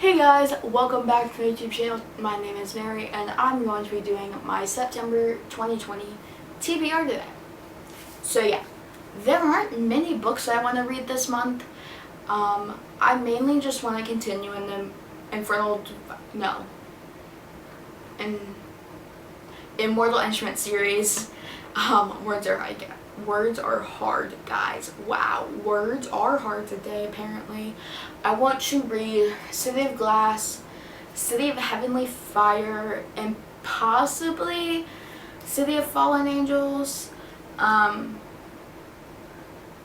Hey guys, welcome back to my YouTube channel. My name is Mary and I'm going to be doing my September 2020 TBR today. So yeah, there aren't many books I want to read this month. I mainly just want to continue in the Immortal Instrument series. Words are hard, guys. Wow, words are hard today, apparently. I want to read City of Glass, City of Heavenly Fire, and possibly City of Fallen Angels. I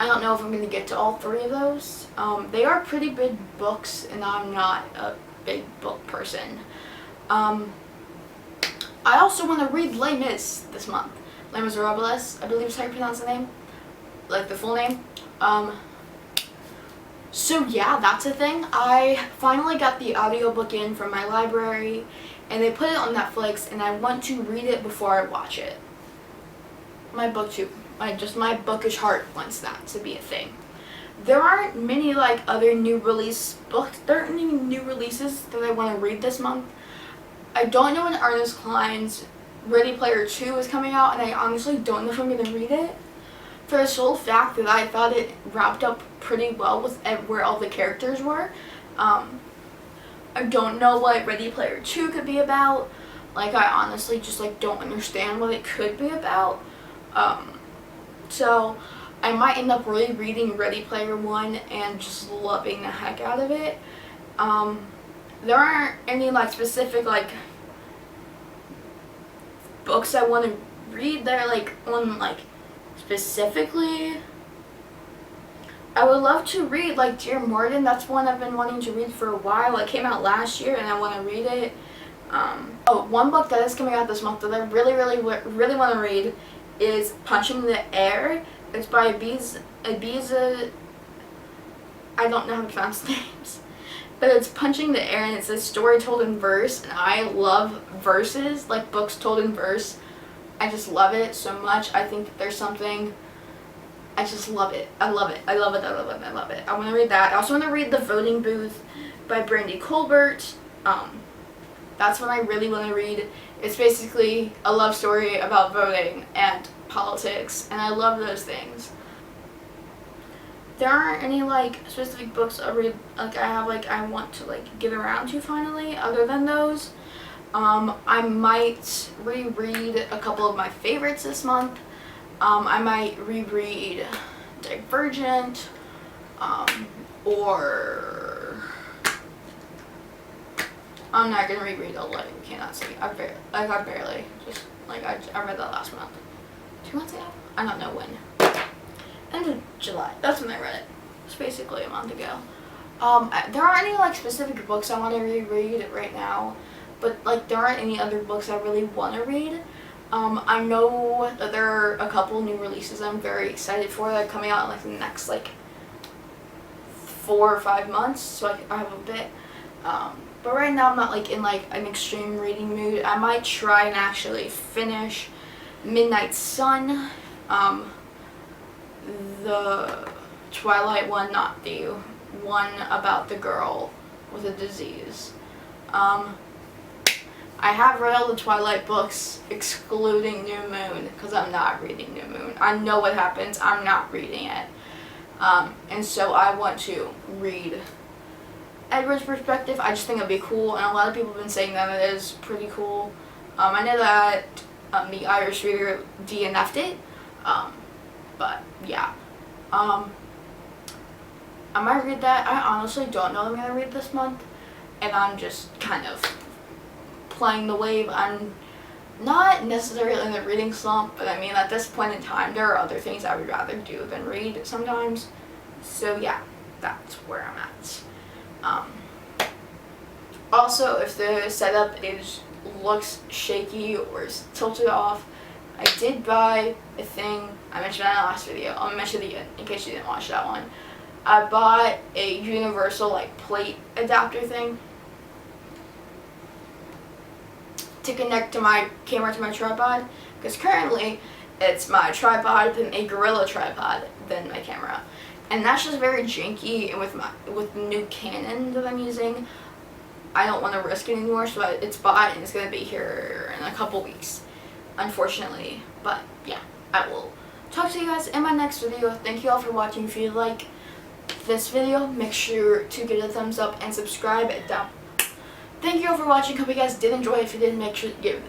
don't know if I'm going to get to all three of those. They are pretty big books, and I'm not a big book person. I also want to read Les Mis this month. Les Miserables, I believe is how you pronounce the name, like the full name. So yeah, that's a thing. I finally got the audiobook in from my library, and they put it on Netflix, and I want to read it before I watch it. My bookish heart wants that to be a thing. There aren't many other new release books. There aren't any new releases that I want to read this month. I don't know when Ernest Cline's Ready Player 2 is coming out, and I honestly don't know if I'm going to read it, for the sole fact that I thought it wrapped up pretty well with where all the characters were. I don't know what Ready Player 2 could be about. I honestly just don't understand what it could be about. So I might end up really reading Ready Player 1 and just loving the heck out of it. There aren't any specific books I want to read that are on specifically. I would love to read Dear Martin. That's one I've been wanting to read for a while. It came out last year and I want to read it. One book that is coming out this month that I really want to read is Punching the Air. It's by Ibiza. I don't know how to pronounce names. But it's Punching the Air, and it's a story told in verse, and I love verses, books told in verse. I just love it so much. I think that there's something, I just love it. I love it. I love it. I love it. I love it. I want to read that. I also want to read The Voting Booth by Brandy Colbert. That's what I really want to read. It's basically a love story about voting and politics, and I love those things. There aren't any specific books I read I want to get around to finally, other than those. I might reread a couple of my favorites this month. I might reread Divergent, or I'm not gonna reread A Light We Cannot See. I barely just I read that last month, 2 months ago. I don't know when. End of July. That's when I read it. It's basically a month ago. There aren't any specific books I want to reread right now, but there aren't any other books I really want to read. I know that there are a couple new releases I'm very excited for that are coming out in the next 4 or 5 months, so I have a bit. But right now I'm not in an extreme reading mood. I might try and actually finish Midnight Sun. The Twilight one, not the one about the girl with a disease. I have read all the Twilight books excluding New Moon, because I'm not reading New Moon. I know what happens. I'm not reading it. And so I want to read Edward's perspective. I just think it'd be cool, and a lot of people have been saying that it is pretty cool. I know that the Irish reader DNF'd it. But yeah, I might read that. I honestly don't know what I'm going to read this month, and I'm just kind of playing the wave. I'm not necessarily in a reading slump, but I mean, at this point in time, there are other things I would rather do than read sometimes. So yeah, that's where I'm at. Also, if the setup looks shaky or is tilted off, I did buy a thing. I mentioned that in the last video. I'll mention it again in case you didn't watch that one. I bought a universal plate adapter thing to connect to my camera to my tripod, because currently it's my tripod, then a Gorilla tripod, then my camera, and that's just very janky. And with the new Canon that I'm using, I don't want to risk it anymore, so it's bought and it's going to be here in a couple weeks, unfortunately. But yeah, I will talk to you guys in my next video. Thank you all for watching. If you like this video, make sure to give it a thumbs up and subscribe down. Thank you all for watching. Hope you guys did enjoy. If you did, make sure to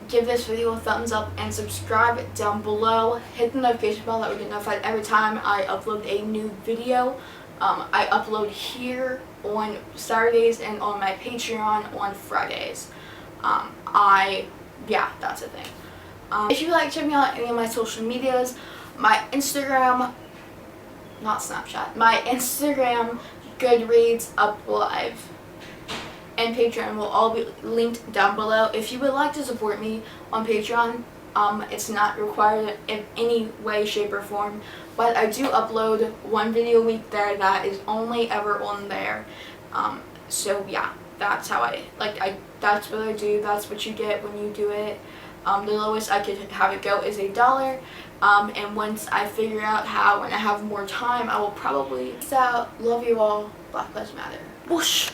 give this video a thumbs up and subscribe down below. Hit the notification bell, that would get notified every time I upload a new video. I upload here on Saturdays and on my Patreon on Fridays. Yeah, that's a thing. If you like checking out any of my social medias, my Instagram, not Snapchat, my Instagram, Goodreads, Uplive, and Patreon will all be linked down below. If you would like to support me on Patreon, it's not required in any way, shape, or form, but I do upload one video a week there that is only ever on there. So yeah, that's how that's what I do. That's what you get when you do it. The lowest I could have it go is $1. And once I figure out how and I have more time, I will probably. Peace out. Love you all. Black Lives Matter. Whoosh.